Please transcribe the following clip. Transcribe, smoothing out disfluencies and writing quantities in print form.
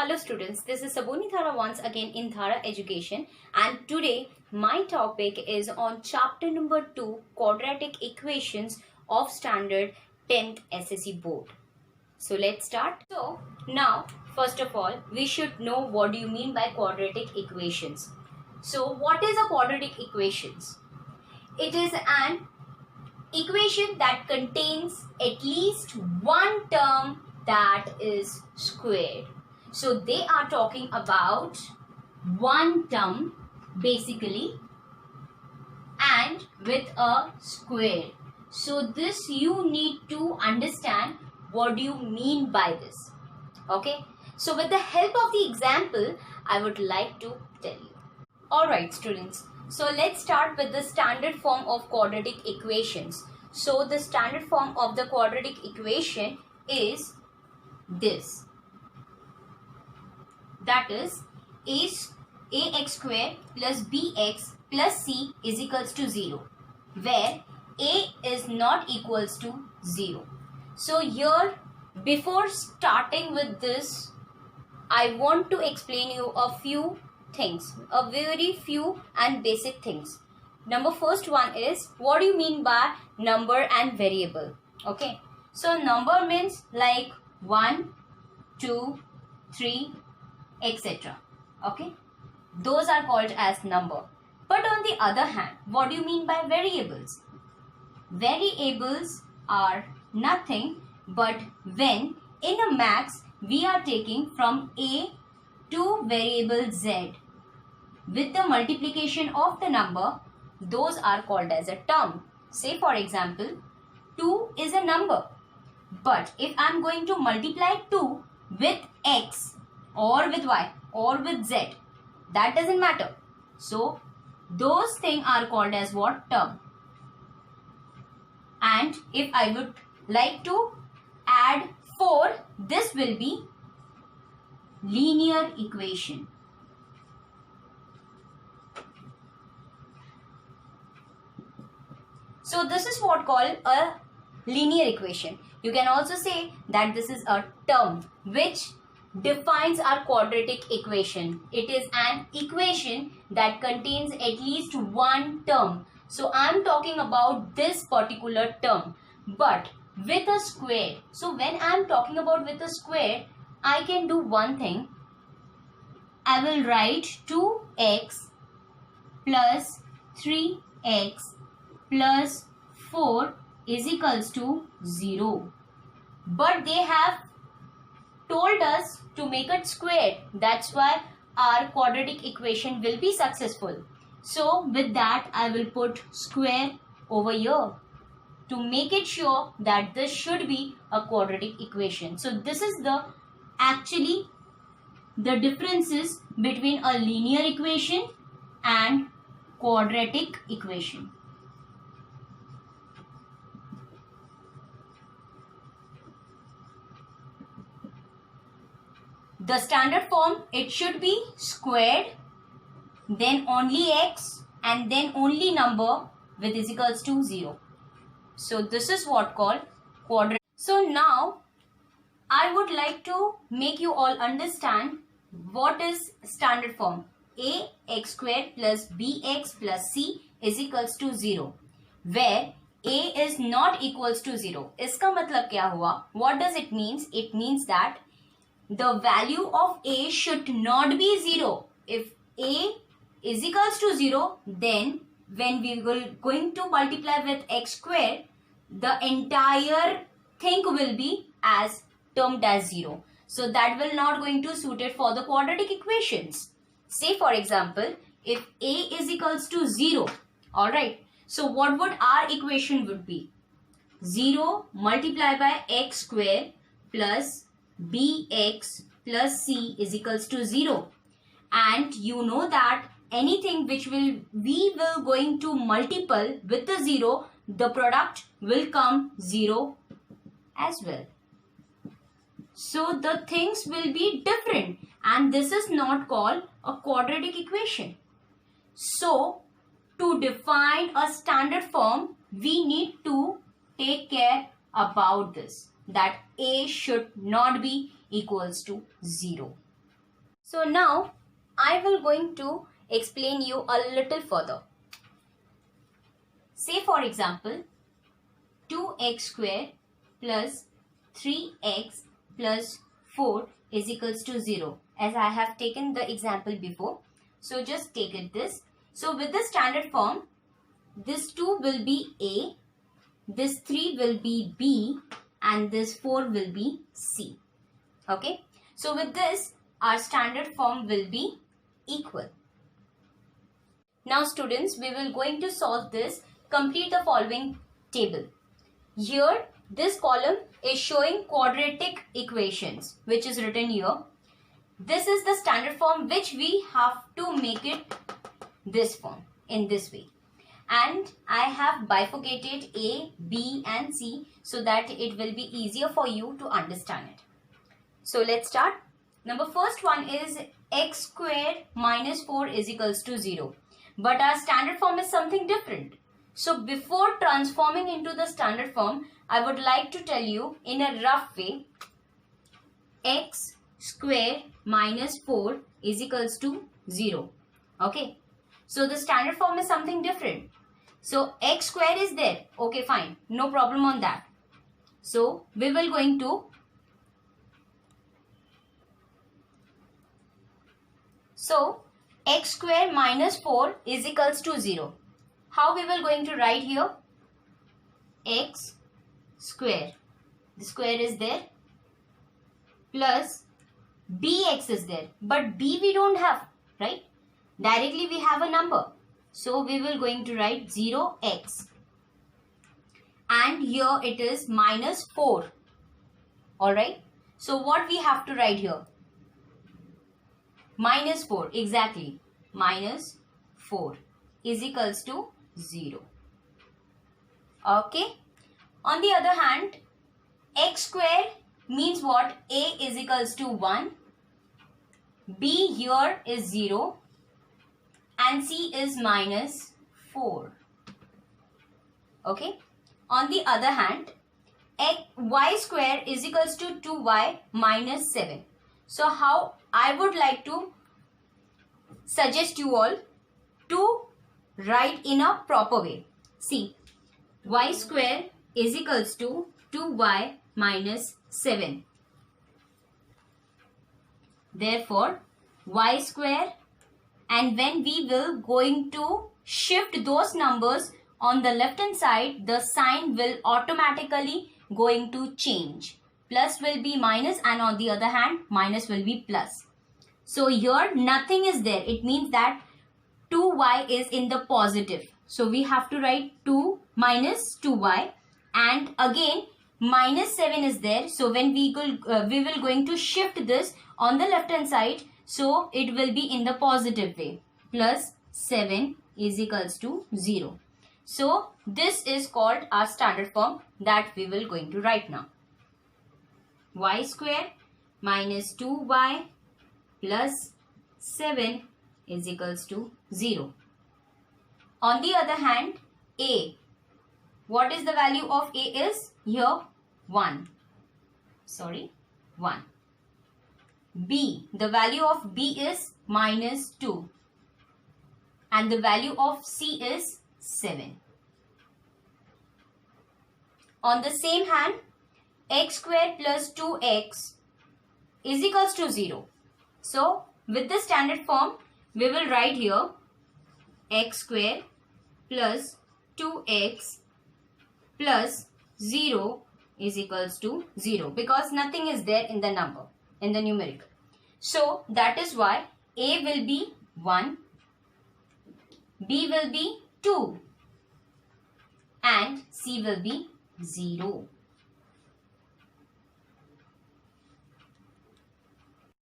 Hello students, this is Saboni Thara once again in Thara Education, and today my topic is on chapter number 2, quadratic equations of standard 10th SSC board. So let's start. So now first of all we should know what do you mean by quadratic equations. So what is a quadratic equations? It is an equation that contains at least one term that is squared. So they are talking about one term basically and with a square. So this you need to understand what do you mean by this. Okay. So with the help of the example, I would like to tell you. Alright students. So let's start with the standard form of quadratic equations. So the standard form of the quadratic equation is this. That is ax square plus bx plus c is equals to 0, where a is not equals to 0. So here, before starting with this, I want to explain you a few things, a very few and basic things. Number first one is, what do you mean by number and variable? Okay, so number means like 1, 2, 3, etc. Okay, those are called as number. But on the other hand, what do you mean by variables? Variables are nothing but when in a max we are taking from a to variable z with the multiplication of the number, those are called as a term. Say for example, 2 is a number, but if I am going to multiply 2 with x or with y or with z, that doesn't matter. So those things are called as what? Term. And if I would like to add 4, this will be linear equation. So this is what called a linear equation. You can also say that this is a term which defines our quadratic equation. It is an equation that contains at least one term. So I am talking about this particular term, but with a square. So when I am talking about with a square, I can do one thing. I will write 2x plus 3x plus 4 is equals to 0. But they have told us to make it squared. That's why our quadratic equation will be successful. So with that, I will put square over here to make it sure that this should be a quadratic equation. So this is the actually the differences between a linear equation and quadratic equation. The standard form, it should be squared, then only x and then only number with is equals to 0. So this is what called quadratic. So now I would like to make you all understand what is standard form. Ax squared plus bx plus c is equals to 0, where a is not equals to 0. इसका मतलब क्या हुआ? What does it means? It means that the value of a should not be 0. If a is equals to 0, then when we will going to multiply with x square, the entire thing will be as termed as 0. So that will not going to suit it for the quadratic equations. Say for example, if a is equals to 0, alright. So what would our equation would be? 0 multiplied by x square plus bx plus c is equals to 0. And you know that anything which we will going to multiple with the 0, the product will come 0 as well. So the things will be different, and this is not called a quadratic equation. So to define a standard form, we need to take care about this, that a should not be equals to 0. So now I will going to explain you a little further. Say for example, 2x square plus 3x plus 4 is equals to 0, as I have taken the example before. So just take it this. So with the standard form, this 2 will be A, this 3 will be B, and this 4 will be C. Okay. So with this, our standard form will be equal. Now students, we will going to solve this. Complete the following table. Here, this column is showing quadratic equations, which is written here. This is the standard form which we have to make it this form, in this way. And I have bifurcated A, B and C so that it will be easier for you to understand it. So let's start. Number first one is x squared minus 4 is equals to 0. But our standard form is something different. So before transforming into the standard form, I would like to tell you in a rough way, x square minus 4 is equals to 0. Okay. So the standard form is something different. So x square is there. Okay, fine. No problem on that. So we will going to x square minus 4 is equals to 0. How we will going to write here? X square. The square is there. Plus bx is there. But b we don't have, right? Directly we have a number. So we will going to write 0x. And here it is minus 4. Alright. So what we have to write here? Minus 4. Exactly. Minus 4 is equals to 0. Okay. On the other hand, x square means what? A is equals to 1. B here is 0. And C is minus 4. Okay. On the other hand, y square is equals to 2y minus 7. So how I would like to suggest you all to write in a proper way. See, y square is equals to 2y minus 7. Therefore, y square, and when we will going to shift those numbers on the left hand side, the sign will automatically going to change. Plus will be minus and on the other hand, minus will be plus. So here nothing is there. It means that 2y is in the positive. So we have to write 2 minus 2y, and again minus 7 is there. So when we will going to shift this on the left hand side, so it will be in the positive way. Plus 7 is equals to 0. So this is called our standard form that we will going to write now. Y square minus 2y plus 7 is equals to 0. On the other hand, A. What is the value of A is? Here 1. Sorry, 1. B. The value of B is minus 2. And the value of C is 7. On the same hand, x square plus 2x is equals to 0. So, with the standard form, we will write here x square plus 2x plus 0 is equals to 0, because nothing is there in the number, in the numerical. So, that is why A will be 1, B will be 2 and C will be 0.